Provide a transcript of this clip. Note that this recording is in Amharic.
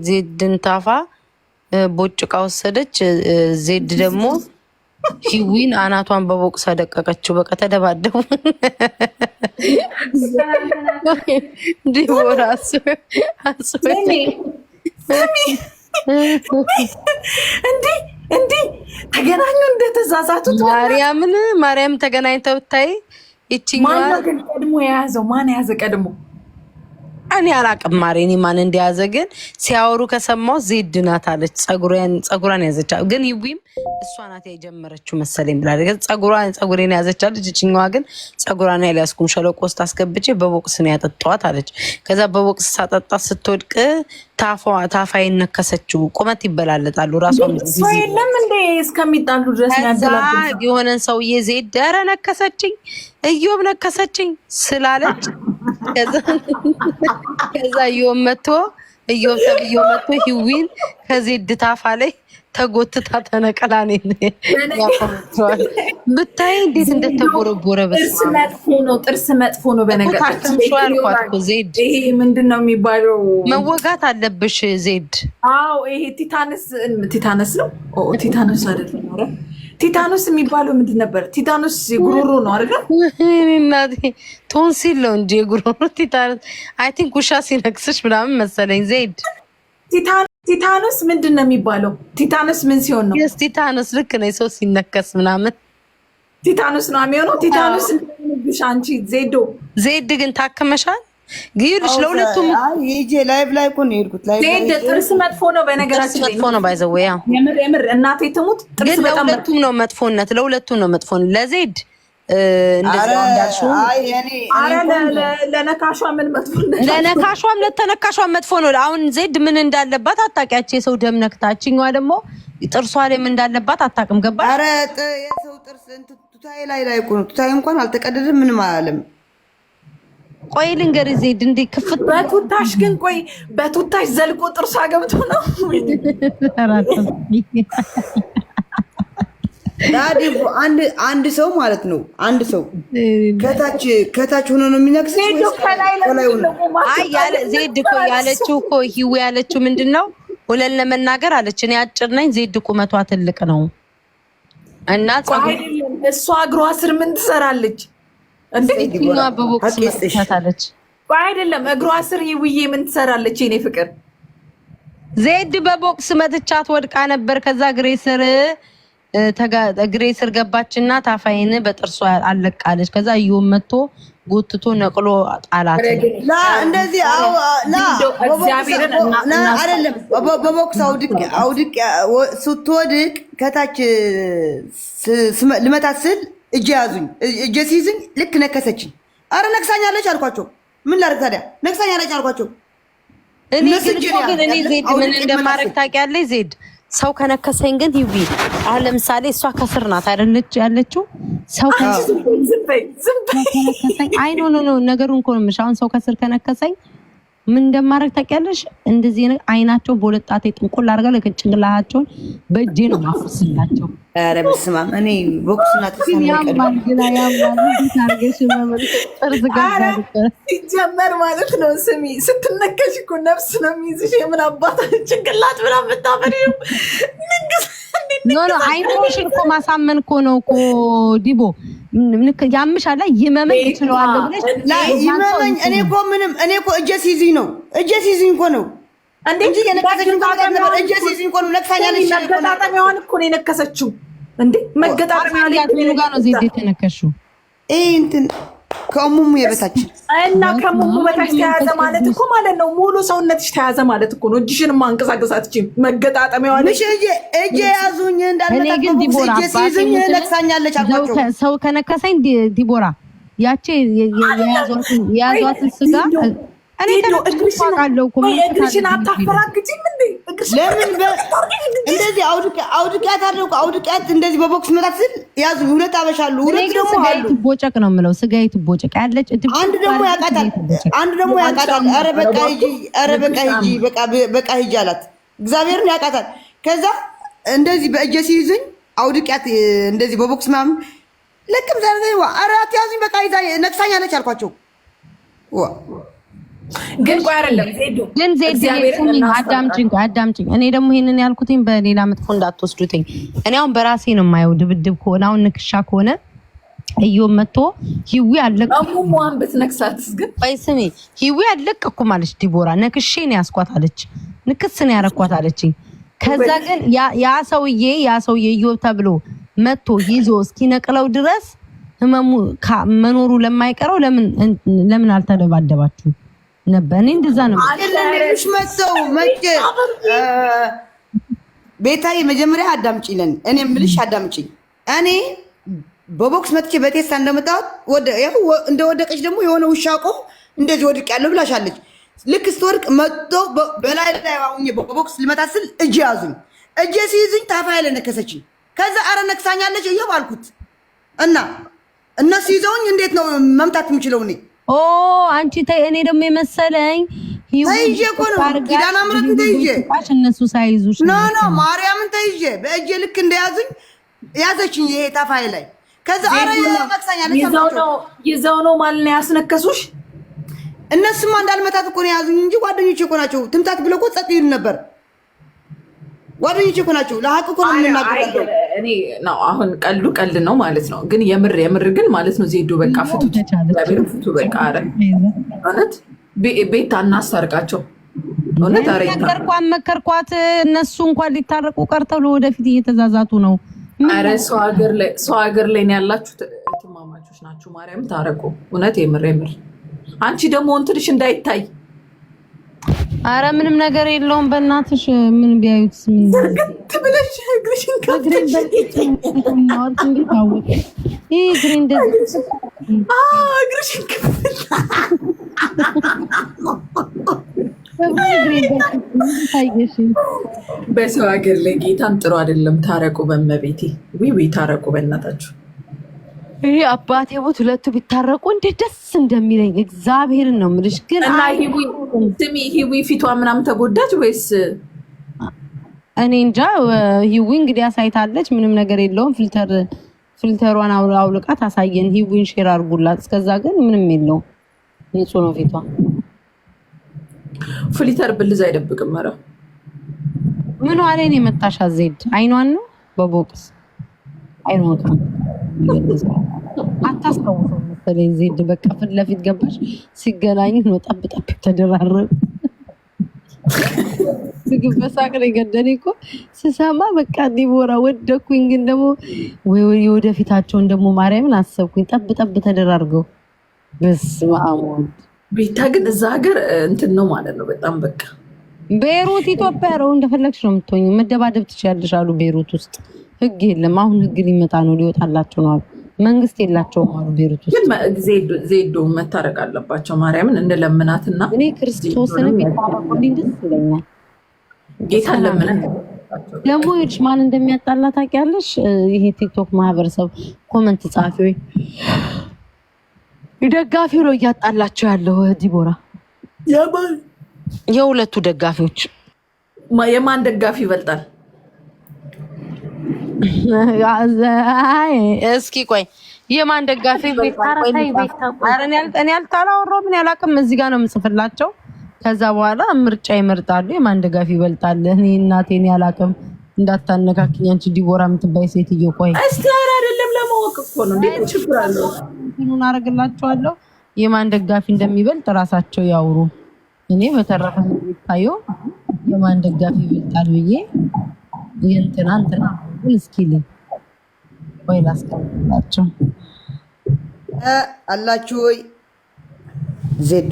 ዜድን ታፋ ቦጭቃ ወሰደች። ዜድ ደግሞ ሂዊን አናቷን በቦቅስ አደቀቀችው። በቃ ተደባደቡ። ዲቦራ እንዴ ተገናኙ እንደተዛዛቱት ማርያም ተገናኝተው ብታይ ይችኛዋ ማን ግን ቀድሞ የያዘው ማን ያዘ ቀድሞ? እኔ አላቅም ማሬ፣ እኔ ማን እንደያዘ ግን ሲያወሩ ከሰማው ዜድ ናት አለች። ጸጉሯን ያዘች ግን ይዊም እሷ ናት የጀመረችው መሰለኝ ብላለች። ጸጉሬን ያዘች አለች። እችኛዋ ግን ጸጉሯን ያልያዝኩም ሸለቆ ውስጥ አስገብቼ በቦክስ ነው ያጠጣዋት አለች። ከዛ በቦክስ ሳጠጣት ስትወድቅ ታፋዬን ነከሰችው። ቁመት ይበላለጣሉ ራሷ የለም እንዴ እስከሚጣሉ ድረስ ያደላሉ። የሆነን ሰውዬ ዜድ ኧረ ነከሰችኝ እዮብ ነከሰችኝ ስላለች ከዛ እዮብ ተብዮ መጥቶ ሂዊን ከዜድ ታፋ ላይ ተጎትታ ተነቀላኔ ብታይ እንዴት እንደተቦረቦረ ጥርስ መጥፎ ነው። በነገራችን ዜድ ይሄ ምንድን ነው የሚባለው? መወጋት አለብሽ ዜድ። አዎ ይሄ ቲታነስ ነው። ቲታነስ አይደለም፣ ቲታኖስ የሚባለው ምንድን ነበር? ቲታኖስ የጉሮሮ ነው አይደል? እናቴ ቶንሲል ነው እንጂ የጉሮሮ ቲታኖስ አይ ቲንክ ውሻ ሲነክስሽ ምናምን መሰለኝ ዜድ። ቲታኖስ ምንድን ነው የሚባለው? ቲታኖስ ምን ሲሆን ነው? የስ ቲታኖስ ልክ ነው፣ ሰው ሲነከስ ምናምን ቲታኖስ ነው የሚሆነው። ቲታኖስ አንቺ ዜድ ግን ታክመሻል? ግዩልሽ ለሁለቱም ይሄ ላይቭ ላይ እኮ ነው የሄድኩት። ዜድ ጥርስ መጥፎ ነው በነገራችን ላይ መጥፎ ነው ባይዘው ያ የምር እናቴ ትሙት ጥርስ በጣም ለሁለቱም ነው መጥፎነት፣ ለሁለቱም ነው መጥፎነት። ለዜድ እንደዛ እንዳልሽው ለነካሿ ምን መጥፎነት፣ ለነካሿም ለተነካሿም መጥፎ ነው። አሁን ዜድ ምን እንዳለባት አታውቂያቸው። የሰው ደም ነክታችኛዋ ደግሞ ጥርሷ ላይ ምን እንዳለባት አታውቅም። ገባሽ? ኧረ የሰው ጥርስ ቱታዬ ላይ እኮ ነው። ቱታዬ እንኳን አልተቀደደም ምንም አላለም። ቆይ ልንገርህ ዜድ እንዴ ክፍት በቱታሽ ግን ቆይ በቱታሽ ዘልቆ ጥርሷ ገብቶ ነው ዳዲቦ አንድ ሰው ማለት ነው። አንድ ሰው ከታች ሆኖ ነው የሚነክሰው ወይስ ከላይ ሆኖ? አይ ያለ ዜድ እኮ ያለችው እኮ ሂዊ ያለችው ምንድነው? ወለል ለመናገር አለች እኔ አጭር ነኝ፣ ዜድ ቁመቷ ትልቅ ነው እና እሷ እግሯ ስር ምን ትሰራለች? እንዴት በቦክስ መታለች? አይደለም እግሯ ስር ይውዬ ምን ትሰራለች? የኔ ፍቅር ዜድ በቦክስ መትቻት ወድቃ ነበር። ከዛ እግሬ ስር ገባችና ታፋይን በጥርሷ አለቃለች። ከዛ እዮብ መጥቶ ጎትቶ ነቅሎ ጣላት። እንደዚህ አይደለም በቦክስ አውድቅ ስትወድቅ ከታች ልመታት ስል እጄ ያዙኝ። እጄ ሲይዝኝ ልክ ነከሰችኝ። አረ ነክሳኛለች አልኳቸው። ምን ላድርግ ታዲያ? ነክሳኛለች አልኳቸው። እኔ ዜድ ምን እንደማረግ ታውቂያለሽ? ዜድ ሰው ከነከሰኝ ግን ይዊ አሁን ለምሳሌ እሷ ከስር ናት አይደለች ያለችው። ሰው ከነከሰኝ አይ ኖ ነገሩን እኮ ነው የምልሽ። አሁን ሰው ከስር ከነከሰኝ ምን እንደማረግ ታውቂያለሽ? እንደዚህ አይናቸው በሁለት ጣቴ ጥንቁል አድርጋ ጭንቅላታቸውን በእጄ ነው ማፍስላቸው። ኧረ በስመ አብ እኔ ቦክስና ሲጀመር ማለት ነው። ስሚ ስትነከሽ እኮ ነፍስ ነው የሚይዝሽ። የምን አባት ጭንቅላት ብላ ብታፈሪ ኖ አይኖሽን እኮ ማሳመን እኮ ነው እኮ ዲቦ ያምሻል ላይ ይመመኝ ይችላል ብለሽ ይመመኝ። እኔ እኮ እጄ ሲይዝኝ ነው እኮ ነው እንዴ የነከሰችው ነበር። እጄ ሲይዝኝ እኮ ነው ነክሳኛለች። መገጣጠሚያዋን እኮ ነው የነከሰችው። እንዴ መገጣጠሚያ ጋር ነው ዜድ የተነከሽው። እንትን ከሙሙ የበታች እና ከሙሙ በታች ተያዘ ማለት እኮ ማለት ነው። ሙሉ ሰውነትሽ ተያዘ ማለት እኮ ነው። እጅሽን ማንቀሳቀስ አትችይም። መገጣጠሚያዋን እጄ ያዙኝ እንዳልመጣ እጄ ሲይዝኝ ነክሳኛለች አልኳቸው። ሰው ከነከሰኝ ዲቦራ ያቺ የያዟትን ስጋ እኔ ተነክሻለሁ እኮ እግርሽን አታፈራግጪም እንዴ? ለምን እንደዚህ አውድቂያት እንደዚህ በቦክስ መታት ስል ያዙኝ። ሁለት አበሻሉ፣ ሁለት ደግሞ አሉ። ትቦጨቅ ነው የምለው ስጋዬ ትቦጨቅ ያለች። አንድ ደግሞ ያቃታል። ኧረ በቃ ሂጂ አላት። እግዚአብሔርን ያቃታል። ከዛ እንደዚህ በእጄ ሲይዙኝ አውድቂያት እንደዚህ በቦክስ ምናምን ለቅም ዛሬ ኧረ አትያዙኝ በቃ ይዛ ነክሳኛለች አልኳቸው። ግን ቆይ አይደለም ዜዶ ግን ዜድ አዳምጪኝ። እኔ ደግሞ ይሄንን ያልኩትኝ በሌላ መጥፎ እንዳትወስዱትኝ። እኔ አሁን በራሴ ነው የማየው። ድብድብ ከሆነ አሁን ንክሻ ከሆነ እዮ መጥቶ ሂዊ አለቀቁም ብትነክሳትስ ግን ቆይ ስሚ ሂዊ አለቀቁም አለች ዲቦራ። ነክሼ ነው ያስኳት አለች። ንክስ ነው ያረኳት አለችኝ። ከዛ ግን ያ ሰውዬ እዮ ተብሎ መጥቶ ይዞ እስኪነቅለው ድረስ ህመሙ መኖሩ ለማይቀረው ለምን አልተደባደባችሁ ነበር? እኔ እንደዛ ነው አይደለሽ መጥተው መጭ ቤታዬ መጀመሪያ አዳምጪልን። እኔ የምልሽ አዳምጪኝ። እኔ በቦክስ መጥቼ በቴስታ እንደመጣሁት እንደወደቀች ደግሞ የሆነ ውሻ ቆም እንደዚህ ወድቅ ያለው ብላሻለች። ልክ ስትወድቅ መጥቶ በላይ አሁን በቦክስ ልመታ ስል እጄ ያዙኝ። እጄ ሲይዙኝ ታፋዬ ላይ ነከሰችኝ። ከዛ አረ ነክሳኛለች እየው አልኩት እና እነሱ ይዘውኝ እንዴት ነው መምታት የምችለው? እኔ አንቺ ተይ። እኔ ደግሞ የመሰለኝ ተይዤ እኮ ነው ኪዳነ ምሕረትን ተይዤ እነሱ ሳይዙሽ ኖ ማርያምን ተይዤ በእጄ ልክ እንደያዙኝ ያዘችኝ ይሄ ታፋዬ ላይ። ከዛ አረ ነክሳኛለች ይዘው ነው ማለት ነው ያስነከሱሽ። እነሱማ እንዳልመታት እኮ ነው ያዙኝ እንጂ ጓደኞቼ እኮ ናቸው። ትምታት ብለው እኮ ጸጥ ይሉ ነበር። ጓደኞቼ እኮ ናቸው። ለሀቅ እኮ ነው የምናገረው። እኔ ነው አሁን ቀልድ ነው ማለት ነው። ግን የምር ግን ማለት ነው ዜዶ በቃ ፍቱ በቃ። አረ እውነት ቤት አናስታርቃቸው። እውነት አረ መከርኳት። እነሱ እንኳን ሊታረቁ ቀርተው ለወደፊት እየተዛዛቱ ነው። አረ ሰው ሀገር ላይ ነው ያላችሁት። እህትማማቾች ናችሁ። ማርያም ታረቁ። እውነት የምር አንቺ ደግሞ እንትንሽ እንዳይታይ። አረ ምንም ነገር የለውም። በእናትሽ ምን ቢያዩት ምን ዝርግት ብለሽ እግርሽን ከፍተሽ እግርሽን በሰው ሀገር ላይ ጌታን ጥሩ አይደለም። ታረቁ በመቤቴ ዊ ታረቁ በእናታችሁ። ይሄ አባቴ ሞት ሁለቱ ቢታረቁ እንዴት ደስ እንደሚለኝ እግዚአብሔርን ነው የምልሽ። ግን እና ሂዊ ፊቷ ምናምን ተጎዳች ወይስ? እኔ እንጃ። ሂዊ እንግዲህ አሳይታለች። ምንም ነገር የለውም። ፊልተሯን አውልቃ ታሳየን። ሂዊን ሼር አድርጉላት። እስከዛ ግን ምንም የለውም። ንጹህ ነው ፊቷ። ፊልተር ብልዝ አይደብቅም። ኧረ ምን ዋለኝ የመጣሽ ዜድ አይኗን ነው በቦክስ አይኗን ነው አታስታውሰው መሰለኝ። ዜድ በቃ ፊት ለፊት ገባሽ ሲገናኙ ነው ጠብ ተደራረቡ። ምግብ በሳቅ ነው የገደለኝ እኮ ስሰማ በቃ ዲቦራ ወደኩኝ። ግን ደግሞ ወይ ወደፊታቸውን ደግሞ ማርያምን አሰብኩኝ። ጠብ ተደራርገው በስመ አብ ወልድ። ቤታ ግን እዛ ሀገር እንትን ነው ማለት ነው በጣም በቃ። ቤይሩት ኢትዮጵያ ነው እንደፈለግሽ ነው የምትሆኝ። መደባደብ ትችያለሽ አሉ ቤይሩት ውስጥ። ህግ የለም። አሁን ህግ ሊመጣ ነው ሊወጣላቸው ነው አሉ። መንግስት የላቸውም አሉ ቤይሩት ውስጥ። ዜዶ መታረቅ አለባቸው። ማርያምን እንለምናትና እኔ ክርስቶስንም ይታረቁልኝ ደስ ይለኛል። ጌታ ለምነን ደግሞ ይልሽ ማን እንደሚያጣላ ታውቂያለሽ? ይሄ ቲክቶክ ማህበረሰብ ኮመንት ጻፊዎች ደጋፊው ነው እያጣላቸው ያለው። ዲቦራ የሁለቱ ደጋፊዎች የማን ደጋፊ ይበልጣል? እስኪ ቆይ የማን ደጋፊ እኔ አላወራሁም። ምን ያላቅም እዚህ ጋር ነው የምጽፍላቸው። ከዛ በኋላ ምርጫ ይመርጣሉ። የማን ደጋፊ ይበልጣል? እኔ እናቴን ያላቅም እንዳታነካክኝ አንቺ ዲቦራ የምትባይ ሴትዮ። ቆይ እስቲ ኧረ አይደለም ለማወቅ እኮ ነው። እንዴት ችግር አለው? ምኑን አደርግላቸዋለሁ። የማን ደጋፊ እንደሚበልጥ ራሳቸው ያውሩ። እኔ በተረፈ የሚታየው የማን ደጋፊ ይበልጣል ብዬ እንትና እስኪል ወይ ላስቀምጣቸው አላችሁ ወይ ዜድ